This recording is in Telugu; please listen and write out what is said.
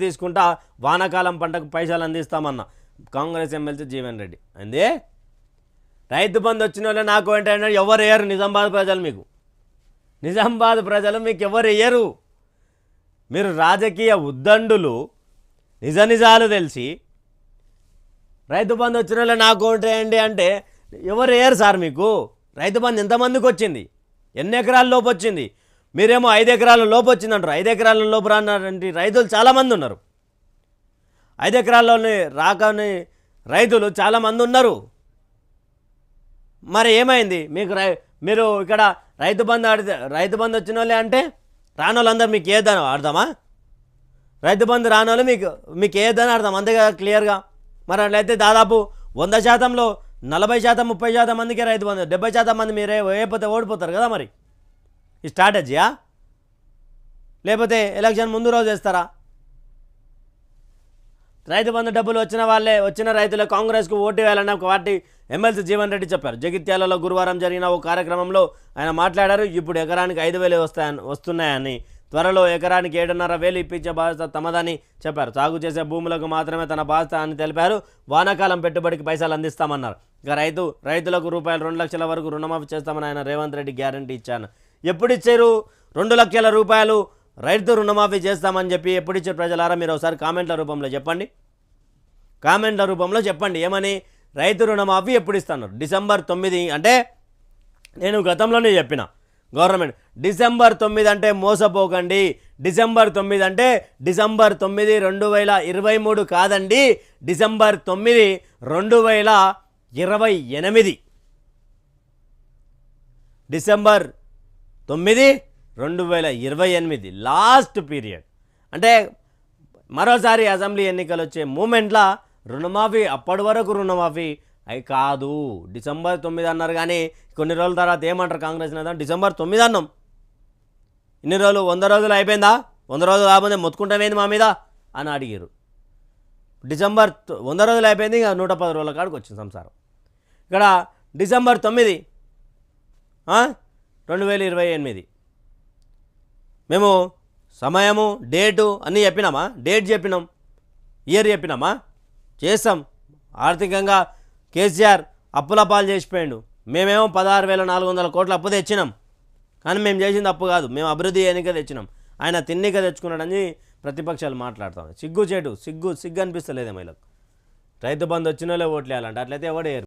తీసుకుంటా వానాకాలం పంటకు పైసలు అందిస్తామన్న కాంగ్రెస్ ఎమ్మెల్సీ జీవన్ రెడ్డి అందే రైతు బంధు వచ్చిన వాళ్ళే నాకు ఏంటంటే ఎవరు వేయరు నిజామాబాద్ ప్రజలు మీకు ఎవరు వేయరు మీరు రాజకీయ ఉద్దండులు నిజాలు తెలిసి రైతు బంధు వచ్చిన వాళ్ళే నాకు ఓటేయండి అంటే ఎవరు వేయరు సార్ మీకు రైతు బంధు ఎంతమందికి వచ్చింది ఎన్ని ఎకరాల లోపు వచ్చింది మీరేమో 5 ఎకరాల లోపు వచ్చిందంటారు 5 ఎకరాల లోపు రానంటే రైతులు చాలామంది ఉన్నారు 5 ఎకరాల్లోనే రాకని రైతులు చాలామంది ఉన్నారు మరి ఏమైంది మీకు మీరు ఇక్కడ రైతు బంధు వచ్చిన వాళ్ళే అంటే రానోళ్ళందరూ మీకు ఏదని అర్థమా రైతు బంధు రానోళ్ళు మీకు ఏదని అర్థం అంతే కదా క్లియర్గా మరి అట్లయితే దాదాపు 100%లో 40% 30% మందికే రైతు బంధు 70% మంది మీరే వేయకపోతే ఓడిపోతారు కదా మరి ఈ స్ట్రాటజీయా లేకపోతే ఎలక్షన్ ముందు రోజు వేస్తారా రైతు బంధు డబ్బులు వచ్చిన రైతులే కాంగ్రెస్కు ఓటు వేయాలని ఒక పార్టీ ఎమ్మెల్సీ జీవన్ రెడ్డి చెప్పారు జగిత్యాలలో గురువారం జరిగిన ఓ కార్యక్రమంలో ఆయన మాట్లాడారు ఇప్పుడు ఎకరానికి 5,000 వస్తున్నాయని త్వరలో ఎకరానికి 7,500 ఇప్పించే బాధ్యత తమదని చెప్పారు సాగు చేసే భూములకు మాత్రమే తన బాధ్యత అని తెలిపారు వానాకాలం పెట్టుబడికి పైసలు అందిస్తామన్నారు ఇక రైతులకు రూపాయలు 2 లక్షల వరకు రుణమాఫీ చేస్తామని ఆయన రేవంత్ రెడ్డి గ్యారంటీ ఇచ్చాను ఎప్పుడు ఇచ్చారు 2 లక్షల రూపాయలు రైతు రుణమాఫీ చేస్తామని చెప్పి ఎప్పుడు ఇచ్చారు ప్రజలారా మీరు ఒకసారి కామెంట్ల రూపంలో చెప్పండి ఏమని రైతు రుణమాఫీ ఎప్పుడు ఇస్తున్నారు డిసెంబర్ 9 అంటే నేను గతంలోనే చెప్పిన గవర్నమెంట్ డిసెంబర్ 9 అంటే మోసపోకండి డిసెంబర్ 9 అంటే డిసెంబర్ 9 2023 కాదండి డిసెంబర్ 9 2028 డిసెంబర్ 9 2028 లాస్ట్ పీరియడ్ అంటే మరోసారి అసెంబ్లీ ఎన్నికలు వచ్చే మూమెంట్లో రుణమాఫీ అప్పటి వరకు రుణమాఫీ అవి కాదు డిసెంబర్ 9 అన్నారు కానీ కొన్ని రోజుల తర్వాత ఏమంటారు కాంగ్రెస్ నేత డిసెంబర్ 9 అన్నాం ఇన్ని రోజులు 100 రోజులు అయిపోయిందా 100 రోజులు కాకపోతే మొత్తుకుంటామేంది మా మీద అని అడిగారు డిసెంబర్ 100 రోజులు అయిపోయింది ఇంకా 110 రోజుల కాడికి వచ్చింది సంసారం ఇక్కడ డిసెంబర్ 9 2028 మేము సమయము డేటు అన్నీ చెప్పినామా డేట్ చెప్పినాం ఇయర్ చెప్పినామా చేస్తాం ఆర్థికంగా కేసీఆర్ అప్పుల పాలు చేసిపోయాడు మేమేమో 16,400 కోట్ల అప్పు తెచ్చినాం కానీ మేము చేసింది అప్పు కాదు మేము అభివృద్ధి ఎన్నిక తెచ్చినాం ఆయన తిన్నిక తెచ్చుకున్నాడని ప్రతిపక్షాలు మాట్లాడుతాం సిగ్గు అనిపిస్తలేదే వీళ్ళకు రైతు బంధు వచ్చిన వాళ్ళే ఓట్లు వేయాలంటే అట్లయితే ఎవడేయరు